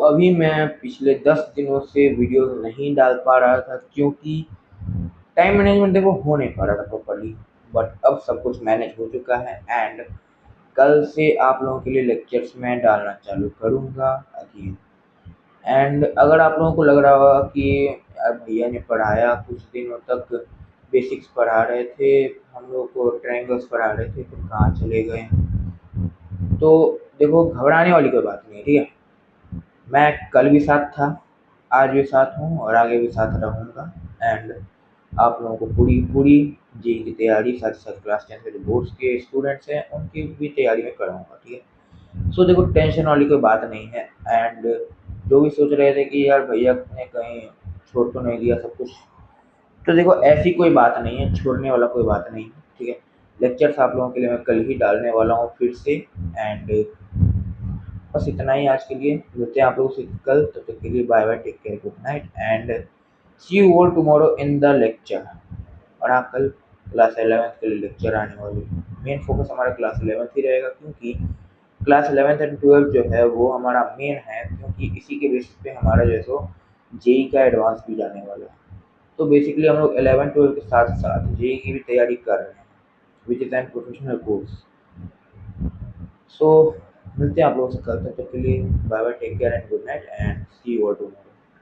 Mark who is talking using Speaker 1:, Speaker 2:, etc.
Speaker 1: अभी मैं पिछले 10 दिनों से वीडियो नहीं डाल पा रहा था क्योंकि टाइम मैनेजमेंट देखो हो नहीं पा रहा था प्रॉपर्ली। बट अब सब कुछ मैनेज हो चुका है एंड कल से आप लोगों के लिए लेक्चर्स मैं डालना चालू करूँगा अगेन। एंड अगर आप लोगों को लग रहा होगा कि यार भैया ने पढ़ाया कुछ दिनों तक, बेसिक्स पढ़ा रहे थे, हम लोग को ट्रायंगल्स पढ़ा रहे थे, फिर कहाँ चले गए। तो देखो, घबराने वाली कोई बात नहीं है, ठीक है। मैं कल भी साथ था, आज भी साथ हूँ और आगे भी साथ रहूँगा। एंड आप लोगों को पूरी पूरी जेई की तैयारी, साथ ही साथ क्लास 10 के जो बोर्ड्स के स्टूडेंट्स हैं उनकी भी तैयारी मैं कराऊँगा, ठीक है। देखो, टेंशन वाली कोई बात नहीं है। एंड जो भी सोच रहे थे कि यार भैया ने कहीं छोड़ तो नहीं दिया सब कुछ, तो देखो ऐसी कोई बात नहीं है, छोड़ने वाला कोई बात नहीं है, ठीक है। लेक्चर्स आप लोगों के लिए मैं कल ही डालने वाला हूँ फिर से। एंड बस इतना ही आज के लिए, मिलते हैं आप लोगों से कल। तब तक के लिए bye bye, take care, good night and see you all tomorrow in the lecture. और हाँ, कल क्लास 11th के लिए लेक्चर आने वाली है। मेन फोकस हमारा क्लास 11th ही रहेगा क्योंकि क्लास 11th एंड 12th जो है वो हमारा मेन है, क्योंकि इसी के बेसिस पे हमारा जो है सो जेई का एडवांस भी जाने वाला है। तो बेसिकली हम लोग 11-12 के साथ साथ जेई की भी तैयारी कर रहे हैं, which is an professional course. So मिलते हैं आप लोगों से कल। तब तक के लिए bye bye, take care and good night and see you all tomorrow.